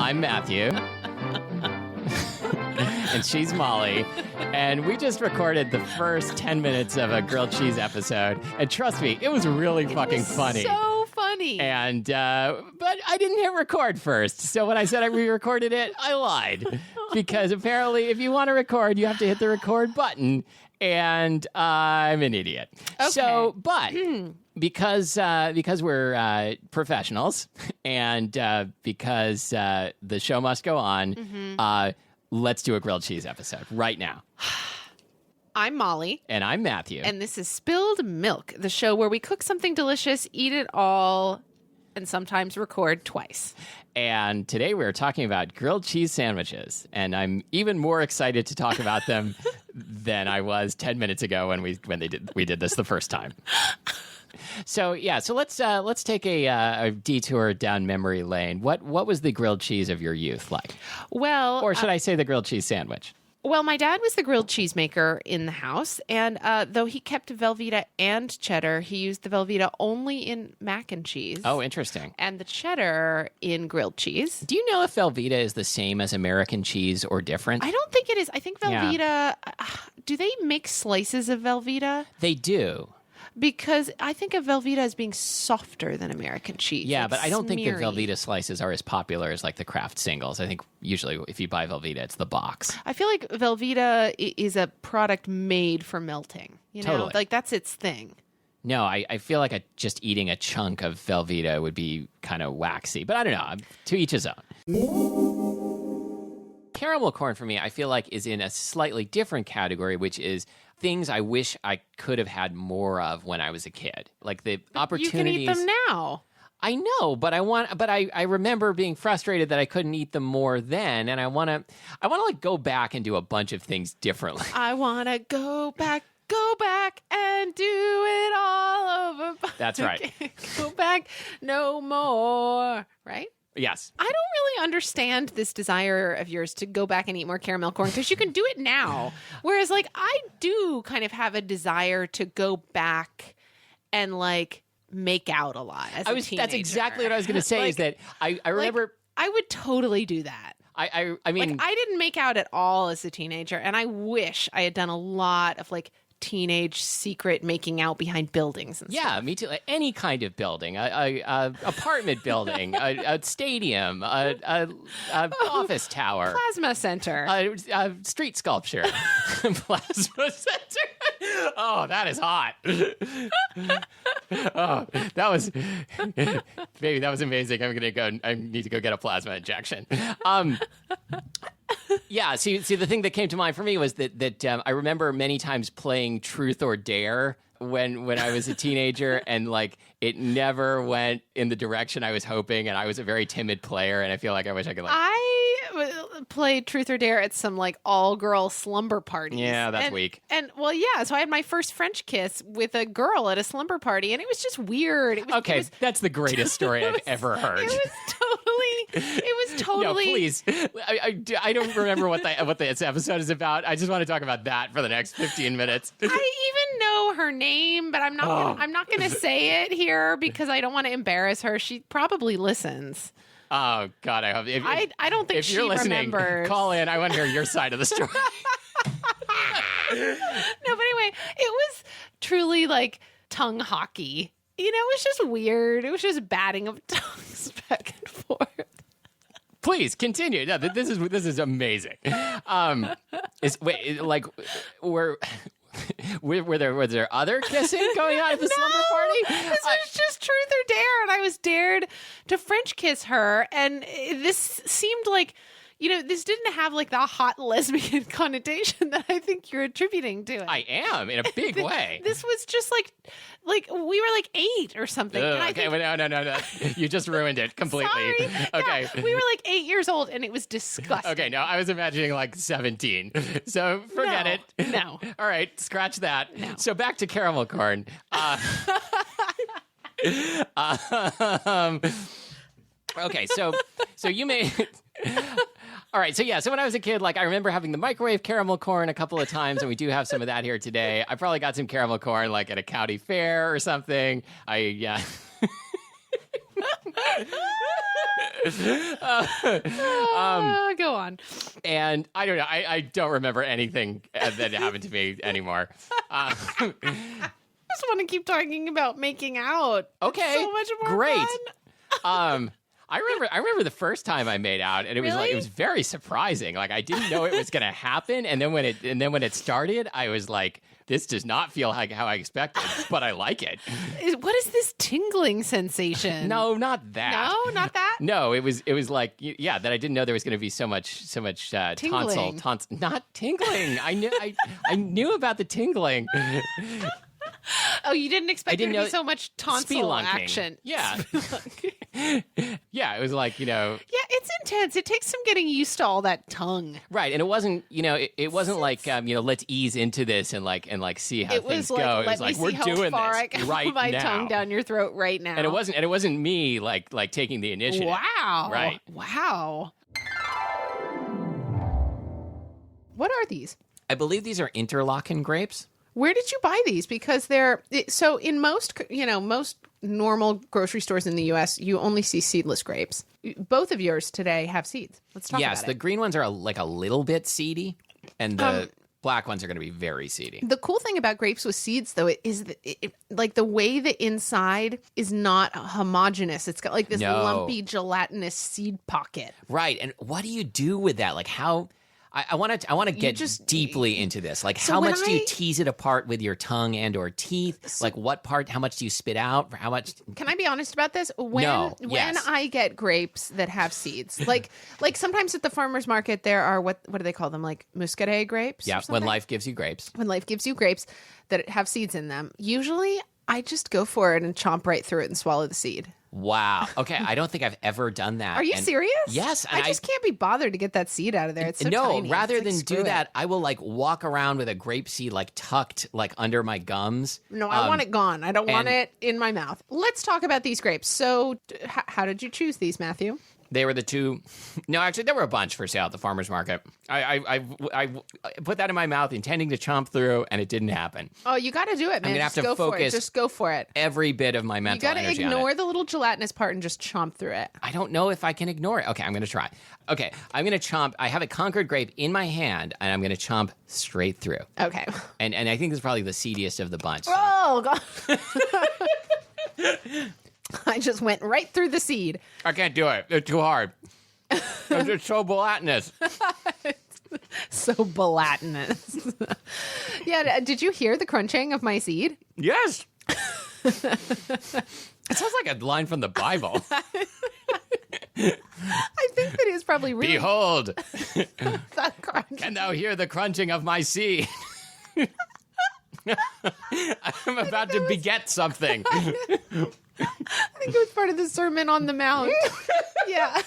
I'm Matthew. And she's Molly. And we just recorded the first 10 minutes of a grilled cheese episode. And trust me, it was really fucking funny. So funny. And, but I didn't hit record first. So when I said I re-recorded it, I lied. Because apparently if you want to record, you have to hit the record button. And I'm an idiot. Okay. So, but because we're professionals and because the show must go on, let's do a grilled cheese episode right now. I'm Molly. And I'm Matthew. And this is Spilled Milk, the show where we cook something delicious, eat it all, and sometimes record twice. And today we're talking about grilled cheese sandwiches. And I'm even more excited to talk about them than I was 10 minutes ago when we did this the first time. So let's take a detour down memory lane. What was the grilled cheese of your youth like? Well, or should I say the grilled cheese sandwich? Well, my dad was the grilled cheese maker in the house, and though he kept Velveeta and cheddar, he used the Velveeta only in mac and cheese. Oh, interesting. And the cheddar in grilled cheese. Do you know if Velveeta is the same as American cheese or different? I don't think it is. I think Velveeta, do they make slices of Velveeta? They do. Because I think of Velveeta as being softer than American cheese. Yeah, like but I don't think the smeary. Velveeta slices are as popular as like the Kraft singles. I think usually if you buy Velveeta, it's the box. I feel like Velveeta is a product made for melting. You know, Totally. like that's its thing. No, I feel like just eating a chunk of Velveeta would be kind of waxy. But I don't know. To each his own. Caramel corn for me, I feel like is in a slightly different category, which is things I wish I could have had more of when I was a kid. Like the opportunities. You can eat them now. I know, but I remember being frustrated that I couldn't eat them more then, and I want to like go back and do a bunch of things differently. I want to go back and do it all over. That's right. Go back no more, right? Yes. I don't really understand this desire of yours to go back and eat more caramel corn because you can do it now. Whereas, like, I do kind of have a desire to go back and, like, make out a lot as a teenager. That's exactly what I was going to say, like, is that I remember... Like, I would totally do that. I mean... Like, I didn't make out at all as a teenager, and I wish I had done a lot of, like, teenage secret making out behind buildings and stuff. Yeah, me too. Like any kind of building, a apartment building, a stadium, a office tower, plasma center, a street sculpture, plasma center. Oh, that is hot. Oh, that was baby. That was amazing. I'm gonna go. I need to go get a plasma injection. Yeah, see, the thing that came to mind for me was that I remember many times playing Truth or Dare when I was a teenager, and like it never went in the direction I was hoping, and I was a very timid player, and I feel like I wish I could. Like, I played Truth or Dare at some like all-girl slumber parties. Yeah, that's weak. And well, yeah, so I had my first French kiss with a girl at a slumber party, and it was just weird. That's the greatest story I've ever heard. It was totally. No, please. I don't remember what this episode is about. I just want to talk about that for the next 15 minutes. I even know her name, but I'm not going to say it here because I don't want to embarrass her. She probably listens. Oh God, I hope. I don't think if you're listening, remembers. Call in. I want to hear your side of the story. No, but anyway, it was truly like tongue hockey. You know, it was just weird. It was just batting of tongues back and forth. Please continue. No, this is amazing. Was there other kissing going on at the slumber party? This was just Truth or Dare, and I was dared to French kiss her, and this seemed like, you know, this didn't have like the hot lesbian connotation that I think you're attributing to it. I am, in a big way. This was just like we were like 8 or something. Okay, well, no. You just ruined it completely. Sorry. Okay. Yeah, we were like 8 years old, and it was disgusting. Okay, no, I was imagining like 17. So forget it. No. All right, scratch that. No. So back to caramel corn. Okay, so you made... All right, so when I was a kid, like I remember having the microwave caramel corn a couple of times, and we do have some of that here today. I probably got some caramel corn like at a county fair or something. Go on. And I don't know. I don't remember anything that happened to me anymore. I just want to keep talking about making out. Okay, It's so much more great. fun. I remember the first time I made out, and it was Really? it was very surprising. Like I didn't know it was going to happen, and then when it started, I was like, this does not feel like how I expected, but I like it. What is this tingling sensation? No, not that. No, not that? No, it was like that I didn't know there was going to be so much Tingling. not tingling. I knew about the tingling. Oh, you didn't expect there to be so much tonsil Spelunking. action. Yeah. Yeah, it was like, Yeah, it's intense. It takes some getting used to all that tongue. right, and it wasn't, it wasn't like, let's ease into this and see how It things was like, go. It let was me like, see we're how doing far this I can right put my now. tongue down your throat right now. And it wasn't me like taking the initiative. Wow. Right. Wow. What are these? I believe these are interlocking grapes. Where did you buy these? Because so in most normal grocery stores in the U.S., you only see seedless grapes. Both of yours today have seeds. Let's talk Yes, about the it. green ones are like a little bit seedy, and the black ones are going to be very seedy. The cool thing about grapes with seeds, though, is like the way the inside is not homogeneous. It's got like this No. lumpy gelatinous seed pocket. Right, and what do you do with that? Like how? I want to get deeply into this. Like, So how when much do you tease it apart with your tongue and or teeth? Like, what part? How much do you spit out? How much? Can I be honest about this? When yes. I get grapes that have seeds, like sometimes at the farmer's market there are what do they call them? Like muscadet grapes? Yeah, or when something? life gives you grapes. When life gives you grapes that have seeds in them. Usually, I just go for it and chomp right through it and swallow the seed. Wow. Okay, I don't think I've ever done that. Are you And- serious? Yes. I and just can't be bothered to get that seed out of there. It's so no, tiny. rather It's like, than screw do it. that, I will like walk around with a grape seed like tucked like under my gums. No, I want it gone. I don't want it in my mouth. Let's talk about these grapes. So, how did you choose these, Matthew? They were the two. No, actually, there were a bunch for sale at the farmer's market. I put that in my mouth, intending to chomp through, and it didn't happen. Oh, you got to do it, man. gonna Just have to go for it. focus Just go for it. Every bit of my You mental got to energy on it. ignore the little gelatinous part and just chomp through it. I don't know if I can ignore it. Okay, I'm going to try. Okay, I'm going to chomp. I have a Concord grape in my hand, and I'm going to chomp straight through. Okay. And I think this is probably the seediest of the bunch. Oh, God. I just went right through the seed. I can't do it. It's too hard. I'm just so gelatinous. So gelatinous. Yeah, did you hear the crunching of my seed? Yes. It sounds like a line from the Bible. I think that is probably really Behold, that crunch. can thou hear the crunching of my seed? I'm about to beget something. I think it was part of the Sermon on the Mount. Yeah.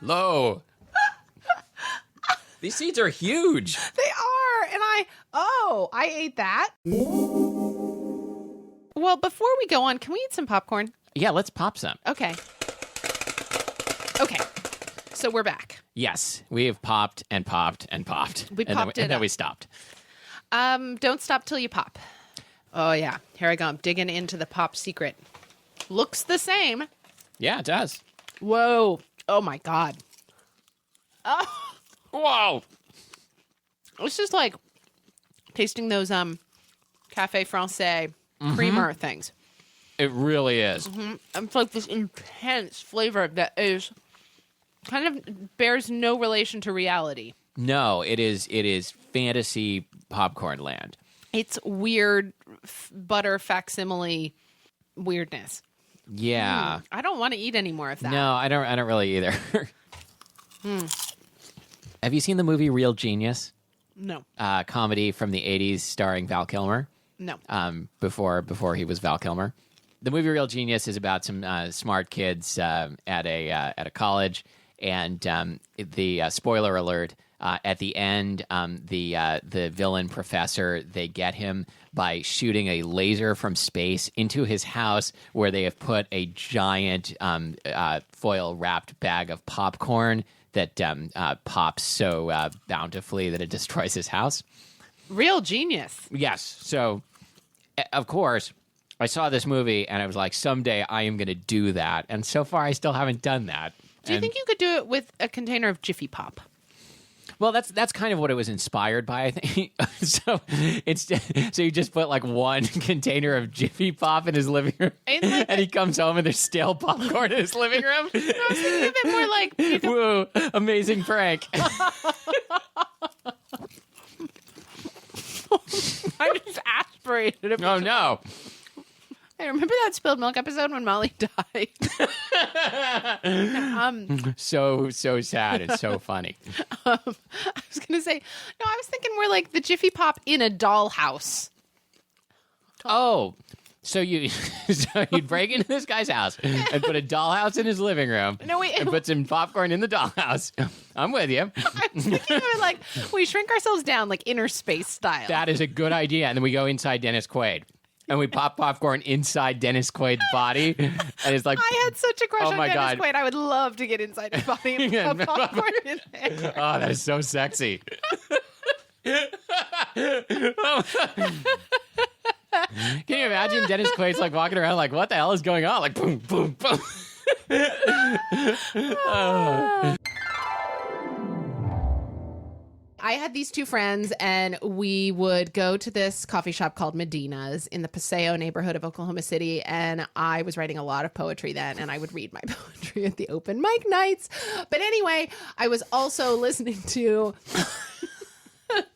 Lo. These seeds are huge. They are. And I ate that. Well, before we go on, can we eat some popcorn? Yeah, let's pop some. Okay. Okay. So we're back. Yes, we have popped and popped and popped. We popped it and then up. we stopped. Don't stop till you pop. Oh, yeah. Here I go. I'm digging into the pop secret. Looks the same. Yeah, it does. Whoa. Oh, my God. Oh, Whoa. it's just like tasting those Cafe Francais creamer things. It really is. It's like this intense flavor that is kind of bears no relation to reality. No, it is fantasy popcorn land. It's weird butter facsimile weirdness. Yeah. I don't want to eat any more of that. No, I don't really either. Have you seen the movie Real Genius? No. Comedy from the 80s starring Val Kilmer. No. Before he was Val Kilmer. The movie Real Genius is about some smart kids at a college, and the spoiler alert. At the end, the villain professor, they get him by shooting a laser from space into his house, where they have put a giant foil wrapped bag of popcorn that pops so bountifully that it destroys his house. Real genius. Yes, so of course, I saw this movie and I was like, someday I am going to do that. And so far, I still haven't done that. Do you think you could do it with a container of Jiffy Pop? Well, that's kind of what it was inspired by, I think. So you just put like one container of Jiffy Pop in his living room, and he comes home and there's stale popcorn in his living room. I was thinking a bit more like, whoa, amazing prank. I just aspirated it. Oh no. I remember that spilled milk episode when Molly died. So sad and so funny. I was going to say, no, I was thinking more like the Jiffy Pop in a dollhouse. Oh, so you'd break into this guy's house and put a dollhouse in his living room. No, wait. And put some popcorn in the dollhouse. I'm with you. I was thinking of it like we shrink ourselves down like Inner Space style. That is a good idea. And then we go inside Dennis Quaid. And we pop popcorn inside Dennis Quaid's body. And it's like, I had such a crush on Dennis God. Quaid. I would love to get inside his body and put popcorn in there. Oh, that is so sexy. Can you imagine Dennis Quaid's like walking around like, what the hell is going on? Like, boom, boom, boom. I had these two friends, and we would go to this coffee shop called Medina's in the Paseo neighborhood of Oklahoma City. And I was writing a lot of poetry then, and I would read my poetry at the open mic nights. But anyway, I was also listening to...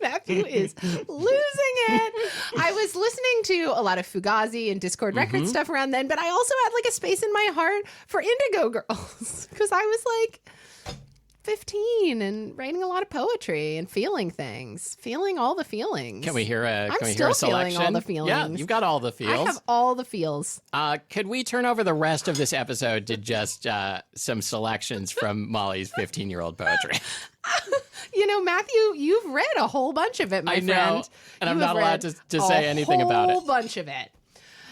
Matthew is losing it. I was listening to a lot of Fugazi and Discord record stuff around then, but I also had like a space in my heart for Indigo Girls because I was like 15 and writing a lot of poetry and feeling things, feeling all the feelings. Can we hear a still selection? feeling all the feelings. Yeah, you've got all the feels. I have all the feels. Could we turn over the rest of this episode to just some selections from Molly's 15-year-old poetry? You know, Matthew, you've read a whole bunch of it, my friend. I know, and I'm not allowed to say anything about it. A whole bunch of it.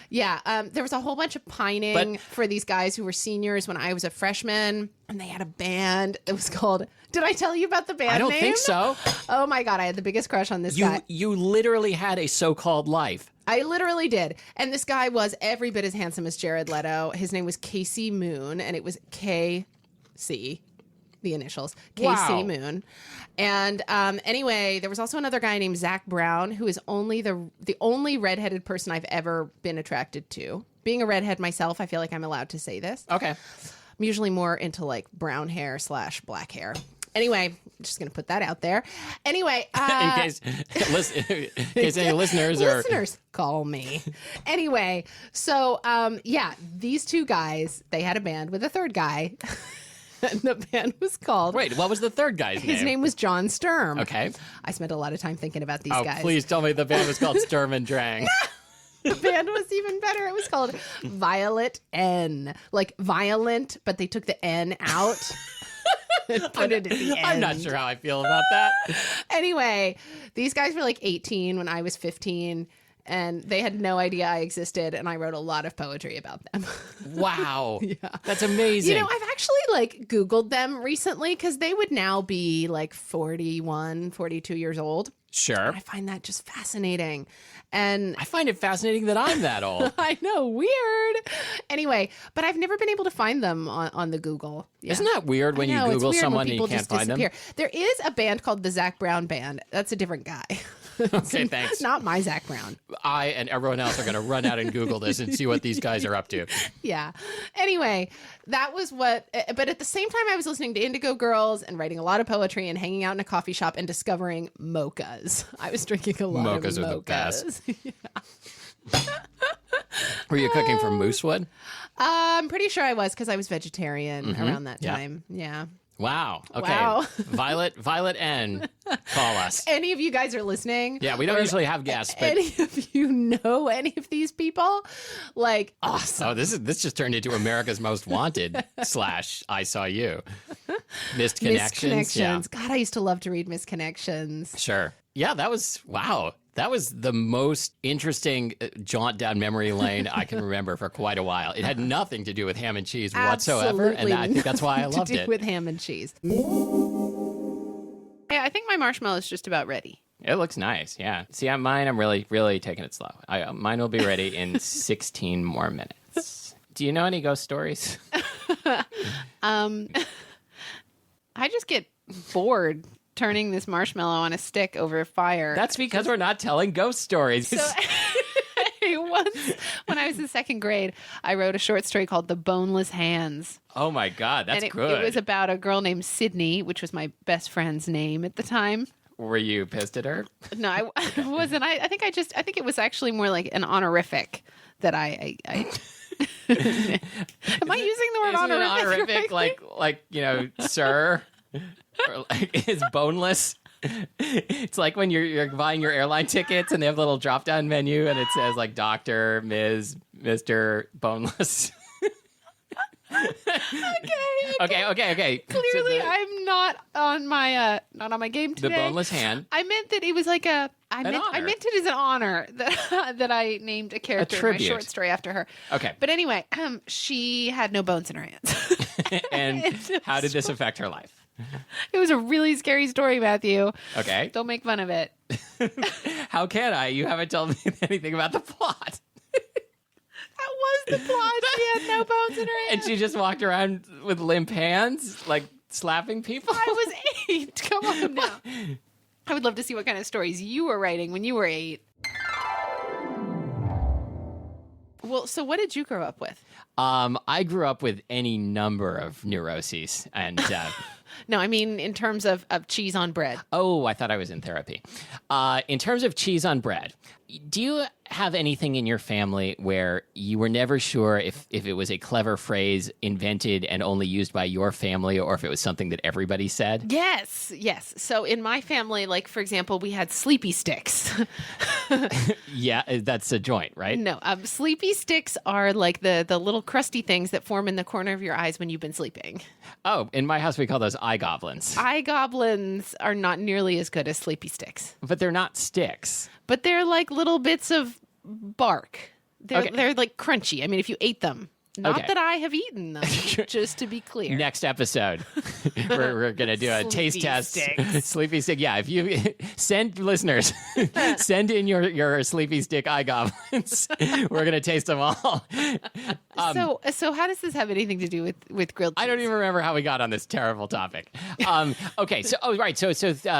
Yeah, there was a whole bunch of pining for these guys who were seniors when I was a freshman, and they had a band that was called... Did I tell you about the band name? I don't think so. Oh my God, I had the biggest crush on this guy. You literally had a so-called life. I literally did. And this guy was every bit as handsome as Jared Leto. His name was Casey Moon, and it was KC, the initials, KC Moon. And anyway, there was also another guy named Zach Brown, who is only the only redheaded person I've ever been attracted to. Being a redhead myself, I feel like I'm allowed to say this. Okay. I'm usually more into like brown hair / black hair. Anyway, I'm just going to put that out there. Anyway. in case any listeners call me. Anyway, so yeah, these two guys, they had a band with a third guy. And the band was called... Wait, what was the third guy's name? His name was John Sturm. Okay. I spent a lot of time thinking about these guys. Oh, please tell me the band was called Sturm and Drang. The band was even better. It was called Violet N. Like violent, but they took the N out. And put it at the end. I'm not sure how I feel about that. Anyway, these guys were like 18 when I was 15. And they had no idea I existed, and I wrote a lot of poetry about them. Wow. Yeah. That's amazing. You know, I've actually like Googled them recently because they would now be like 41, 42 years old. Sure. I find that just fascinating. And I find it fascinating that I'm that old. I know, weird. Anyway, but I've never been able to find them on the Google. Yeah. Isn't that weird when you Google someone and you can't find them? There is a band called the Zach Brown Band. That's a different guy. Okay, thanks. Not my Zach Brown. I and everyone else are going to run out and Google this and see what these guys are up to. Yeah. Anyway, that was what... But at the same time, I was listening to Indigo Girls and writing a lot of poetry and hanging out in a coffee shop and discovering mochas. I was drinking a lot of mochas. Are the best. Yeah. Were you cooking from moosewood? I'm pretty sure I was because I was vegetarian around that time. Yeah. Wow. Okay. Wow. Violet N. Call us. Any of you guys are listening? Yeah, we don't usually have guests, but any of you know any of these people? Like, awesome. Oh, this just turned into America's Most Wanted / I Saw You. Missed Connections. Yeah. God, I used to love to read Missed Connections. Sure. Yeah, that was wow. That was the most interesting jaunt down memory lane I can remember for quite a while. It had nothing to do with ham and cheese whatsoever, and I think that's why I loved to do it. With ham and cheese. Hey, I think my marshmallow is just about ready. It looks nice, yeah. See, on mine, I'm really, really taking it slow. Mine will be ready in 16 more minutes. Do you know any ghost stories? I just get bored turning this marshmallow on a stick over a fire. That's because we're not telling ghost stories. So, once, when I was in second grade, I wrote a short story called The Boneless Hands. Oh my God, that's good. It was about a girl named Sydney, which was my best friend's name at the time. Were you pissed at her? No, I wasn't. I think it was actually more like an honorific that I Am I using the word honorific? Honorific, like sir, or like is boneless. It's like when you're buying your airline tickets and they have a little drop down menu and it says like Doctor, Ms., Mr. Boneless. Okay. Clearly, So I'm not on my game today. The boneless hand. I meant that it was like I meant it as an honor that I named a character in my short story after her. Okay. But anyway, she had no bones in her hands. And how did this affect her life? It was a really scary story, Matthew. Okay. Don't make fun of it. How can I? You haven't told me anything about the plot. That was the plot. She had no bones in her hands. And she just walked around with limp hands, like slapping people? I was 8. Come on now. I would love to see what kind of stories you were writing when you were 8. Well, so what did you grow up with? I grew up with any number of neuroses. And no, I mean in terms of cheese on bread. Oh, I thought I was in therapy. In terms of cheese on bread, do you have anything in your family where you were never sure if it was a clever phrase invented and only used by your family or if it was something that everybody said? Yes. So in my family, like, for example, we had sleepy sticks. Yeah, that's a joint, right? No, sleepy sticks are like the little crusty things that form in the corner of your eyes when you've been sleeping. Oh, in my house we call those eye goblins. Eye goblins are not nearly as good as sleepy sticks. But they're not sticks. But they're like little bits of bark. They're like crunchy. I mean, if you ate them. Not that I have eaten them, just to be clear. Next episode, we're going to do a taste test. Sleepy stick. Yeah, if you send listeners, send in your sleepy stick eye goblins. We're going to taste them all. So how does this have anything to do with grilled cheese? I don't even remember how we got on this terrible topic. Okay, so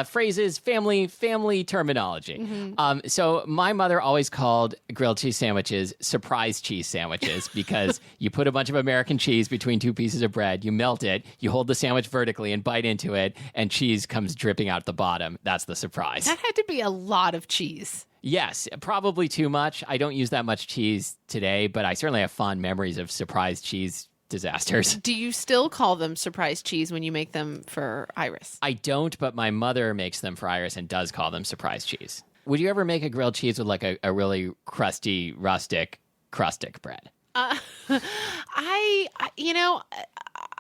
phrases, family terminology. Mm-hmm. So my mother always called grilled cheese sandwiches surprise cheese sandwiches because you put a bunch of American cheese between two pieces of bread, you melt it, you hold the sandwich vertically and bite into it, and cheese comes dripping out the bottom. That's the surprise. That had to be a lot of cheese. Yes, probably too much. I don't use that much cheese today, but I certainly have fond memories of surprise cheese disasters. Do you still call them surprise cheese when you make them for Iris? I don't, but my mother makes them for Iris and does call them surprise cheese. Would you ever make a grilled cheese with like a really crusty, rustic bread? I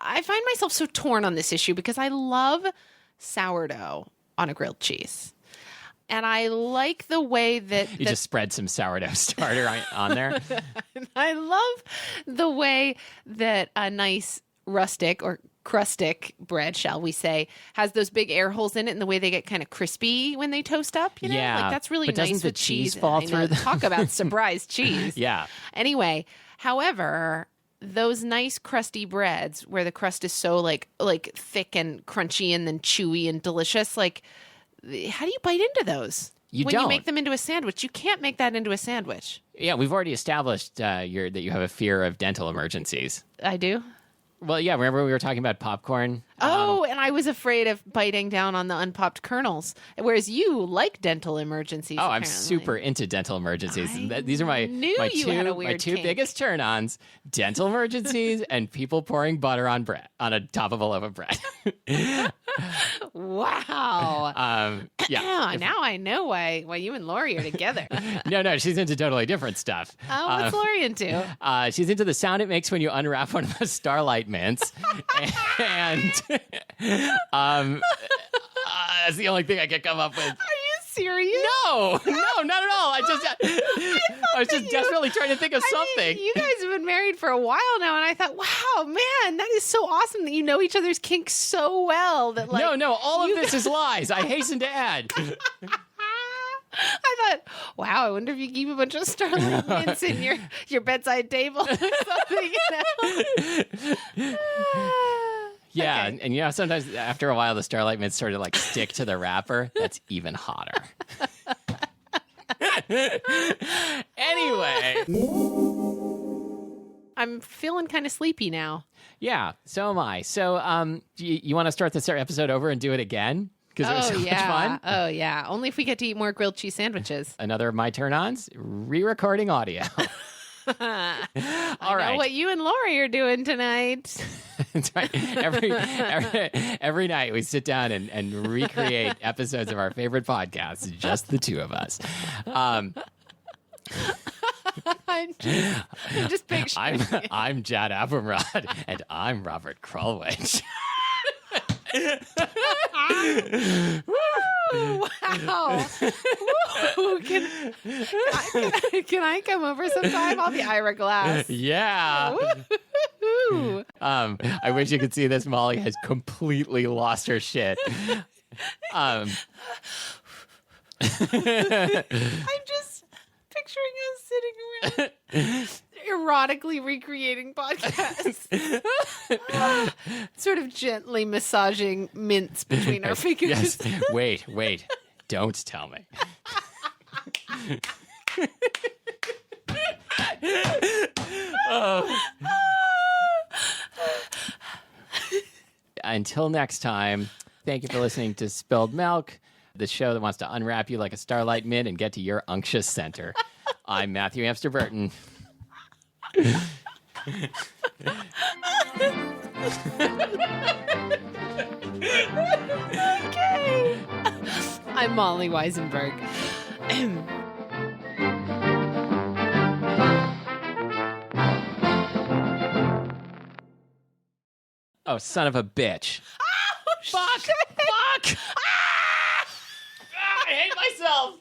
find myself so torn on this issue because I love sourdough on a grilled cheese. And I like the way that... You just spread some sourdough starter on there? I love the way that a nice rustic or crustic bread, shall we say, has those big air holes in it and the way they get kind of crispy when they toast up, you know? Yeah. Like, that's really but nice doesn't the with cheese fall through them? Talk about surprise cheese. Yeah. Anyway, however, those nice crusty breads where the crust is so like thick and crunchy and then chewy and delicious, like, how do you bite into those? When you make them into a sandwich, you can't make that into a sandwich. Yeah, we've already established that you have a fear of dental emergencies. I do? Well, yeah, remember we were talking about popcorn? Oh, and I was afraid of biting down on the unpopped kernels, whereas you like dental emergencies. Oh, apparently. I'm super into dental emergencies. These are my two biggest turn-ons: dental emergencies and people pouring butter on bread, on a top of a loaf of bread. Wow. Yeah. Now I know why you and Lori are together. No, she's into totally different stuff. Oh, what's Lori into? She's into the sound it makes when you unwrap one of those Starlight mints. And that's the only thing I can come up with. Are you serious? No, not at all. I was just desperately trying to think of something. You guys have been married for a while now, and I thought, wow, man, that is so awesome that you know each other's kinks so well that No, all of this is lies. I hasten to add. I thought, wow, I wonder if you keep a bunch of Starlight mints in your bedside table or something. Yeah, Okay. and sometimes after a while the Starlight mints sort of like stick to the wrapper. That's even hotter. Anyway. I'm feeling kind of sleepy now. Yeah, so am I. So you want to start this episode over and do it again? Because it was so much fun. Oh, yeah. Only if we get to eat more grilled cheese sandwiches. Another of my turn-ons, re-recording audio. All I right. know what you and Lori are doing tonight. That's right. Every night we sit down and recreate episodes of our favorite podcasts, just the two of us. I'm just picturing it. I'm Jad Abumrad, and I'm Robert Krulwich. Wow. Woo. Can I come over sometime? I'll be Ira Glass. Yeah. Woo. I wish you could see this. Molly has completely lost her shit. I'm just picturing us sitting around erotically recreating podcasts. Sort of gently massaging mints between our fingers. Yes. Wait. Don't tell me. Until next time, thank you for listening to Spilled Milk, the show that wants to unwrap you like a Starlight mint and get to your unctuous center. I'm Matthew Amster Burton. Okay. I'm Molly Weisenberg. Oh, son of a bitch. Oh, Fuck! I hate myself!